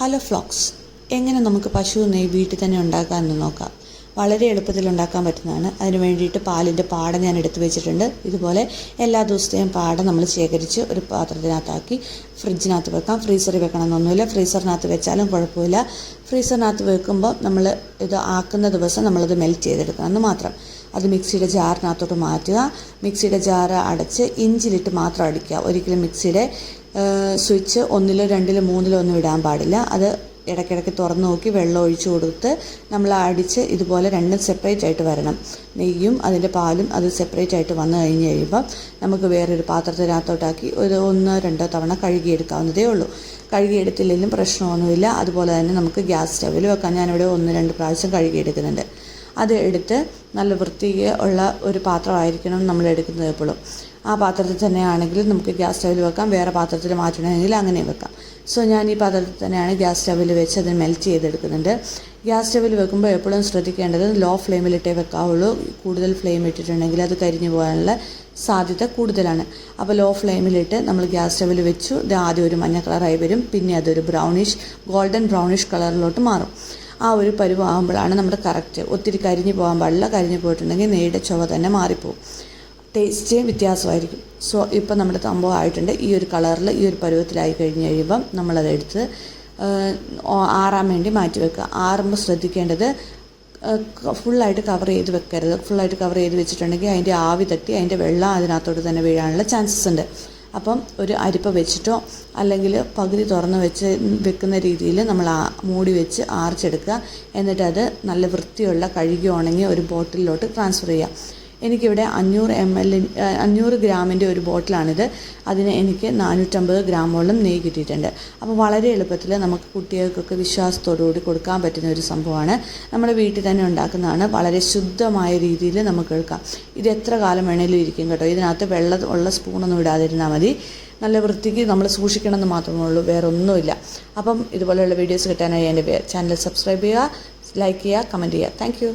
Hello ഫ്ലോക്സ്, എങ്ങനെ നമുക്ക് പശു നെയ്യ് വീട്ടിൽ തന്നെ ഉണ്ടാക്കാമെന്ന് നോക്കാം. വളരെ എളുപ്പത്തിൽ ഉണ്ടാക്കാൻ പറ്റുന്നതാണ്. അതിന് വേണ്ടിയിട്ട് പാലിൻ്റെ പാട ഞാൻ എടുത്തു വെച്ചിട്ടുണ്ട്. ഇതുപോലെ എല്ലാ ദിവസത്തെയും പാട നമ്മൾ ശേഖരിച്ച് ഒരു പാത്രത്തിനകത്താക്കി ഫ്രിഡ്ജിനകത്ത് വെക്കാം. ഫ്രീസറിൽ വെക്കണമെന്നൊന്നുമില്ല, ഫ്രീസറിനകത്ത് വെച്ചാലും കുഴപ്പമില്ല. ഫ്രീസറിനകത്ത് വെക്കുമ്പോൾ നമ്മൾ ഇത് ആക്കുന്ന ദിവസം നമ്മളത് മെൽറ്റ് ചെയ്തെടുക്കണം എന്ന് മാത്രം. അത് മിക്സിയുടെ ജാറിനകത്തോട്ട് മാറ്റുക. മിക്സിയുടെ ജാറ് അടച്ച് ഇഞ്ചിലിട്ട് മാത്രം അടിക്കുക. ഒരിക്കലും മിക്സിയുടെ സ്വിച്ച് 1, 2, 3 ഒന്നും ഇടാൻ പാടില്ല. അത് ഇടയ്ക്കിടയ്ക്ക് തുറന്ന് നോക്കി വെള്ളം ഒഴിച്ചു കൊടുത്ത് നമ്മൾ അടിച്ച് ഇതുപോലെ രണ്ടും സെപ്പറേറ്റ് ആയിട്ട് വരണം. നെയ്യും അതിൻ്റെ പാലും അത് സെപ്പറേറ്റ് ആയിട്ട് വന്നു കഴിയുമ്പോൾ നമുക്ക് വേറൊരു പാത്രത്തിനകത്തോട്ടാക്കി ഒരു 1-2 തവണ കഴുകിയെടുക്കാവുന്നതേ ഉള്ളൂ. കഴുകിയെടുത്തില്ലെങ്കിലും പ്രശ്നമൊന്നുമില്ല. അതുപോലെ തന്നെ നമുക്ക് ഗ്യാസ് സ്റ്റവിൽ വെക്കാം. ഞാനിവിടെ 1-2 പ്രാവശ്യം കഴുകിയെടുക്കുന്നുണ്ട്. അത് എടുത്ത് നല്ല വൃത്തിക്ക് ഉള്ള ഒരു പാത്രമായിരിക്കണം നമ്മൾ എടുക്കുന്നത് എപ്പോഴും. ആ പാത്രത്തിൽ തന്നെയാണെങ്കിൽ നമുക്ക് ഗ്യാസ് സ്റ്റവിൽ വെക്കാം. വേറെ പാത്രത്തിൽ മാറ്റണമെങ്കിൽ അങ്ങനെ വെക്കാം. സോ ഞാൻ ഈ പാത്രത്തിൽ തന്നെയാണ് ഗ്യാസ് സ്റ്റവിൽ വെച്ച് അതിന് മെൽറ്റ് ചെയ്തെടുക്കുന്നുണ്ട്. ഗ്യാസ് സ്റ്റവിൽ വെക്കുമ്പോൾ എപ്പോഴും ശ്രദ്ധിക്കേണ്ടത് ലോ ഫ്ലെയിമിലിട്ടേ വെക്കാവുള്ളൂ. കൂടുതൽ ഫ്ലെയിം ഇട്ടിട്ടുണ്ടെങ്കിൽ അത് കരിഞ്ഞു പോകാനുള്ള സാധ്യത കൂടുതലാണ്. അപ്പോൾ ലോ ഫ്ലെയിമിലിട്ട് നമ്മൾ ഗ്യാസ് സ്റ്റവിൽ വെച്ചു. ഇത് ആദ്യം ഒരു മഞ്ഞ കളറായി വരും, പിന്നെ അതൊരു ഗോൾഡൻ ബ്രൗണിഷ് കളറിലോട്ട് മാറും. ആ ഒരു പരുവാകുമ്പോഴാണ് നമ്മുടെ കറക്റ്റ്. ഒത്തിരി കരിഞ്ഞു പോകാൻ പാടില്ല. കരിഞ്ഞു പോയിട്ടുണ്ടെങ്കിൽ നെയ്യുടെ ചുവ തന്നെ മാറിപ്പോവും, ടേസ്റ്റ് വ്യത്യാസമായിരിക്കും. സോ ഇപ്പം നമ്മുടെ സംഭവം ആയിട്ടുണ്ട്. ഈ ഒരു കളറിൽ ഈ ഒരു പരുവത്തിലായി കഴിയുമ്പം നമ്മളതെടുത്ത് ആറാൻ വേണ്ടി മാറ്റി വെക്കുക. ആറുമ്പോൾ ശ്രദ്ധിക്കേണ്ടത് ഫുള്ളായിട്ട് കവർ ചെയ്ത് വെക്കരുത്. ഫുള്ളായിട്ട് കവർ ചെയ്ത് വെച്ചിട്ടുണ്ടെങ്കിൽ അതിൻ്റെ ആവി തട്ടി അതിൻ്റെ വെള്ളം അതിനകത്തോട്ട് തന്നെ വീഴാനുള്ള ചാൻസസ് ഉണ്ട്. അപ്പം ഒരു അരിപ്പ വെച്ചിട്ടോ അല്ലെങ്കിൽ പകുതി തുറന്ന് വെക്കുന്ന രീതിയിൽ നമ്മൾ മൂടി വെച്ച് ആർച്ചെടുക്കുക. എന്നിട്ട് അത് നല്ല വൃത്തിയുള്ള കഴുകി ഉണങ്ങി ഒരു ബോട്ടിലോട്ട് ട്രാൻസ്ഫർ ചെയ്യുക. എനിക്കിവിടെ 500 ഗ്രാമിൻ്റെ ഒരു ബോട്ടിലാണിത്. അതിന് എനിക്ക് 450 ഗ്രാമോളം നെയ്യ് കിട്ടിയിട്ടുണ്ട്. അപ്പോൾ വളരെ എളുപ്പത്തിൽ നമുക്ക് കുട്ടികൾക്കൊക്കെ വിശ്വാസത്തോടുകൂടി കൊടുക്കാൻ പറ്റുന്ന ഒരു സംഭവമാണ്. നമ്മുടെ വീട്ടിൽ തന്നെ ഉണ്ടാക്കുന്നതാണ്. വളരെ ശുദ്ധമായ രീതിയിൽ നമുക്ക് എടുക്കാം. ഇത് എത്ര കാലം വേണേലും ഇരിക്കും കേട്ടോ. ഇതിനകത്ത് വെള്ളം ഉള്ള സ്പൂണൊന്നും ഇടാതിരുന്നാൽ മതി. നല്ല വൃത്തിക്ക് നമ്മൾ സൂക്ഷിക്കണമെന്ന് മാത്രമേ ഉള്ളൂ, വേറെ ഒന്നുമില്ല. അപ്പം ഇതുപോലെയുള്ള വീഡിയോസ് കിട്ടാനായി എൻ്റെ ചാനൽ സബ്സ്ക്രൈബ് ചെയ്യുക, ലൈക്ക് ചെയ്യുക, കമൻറ്റ് ചെയ്യുക. താങ്ക്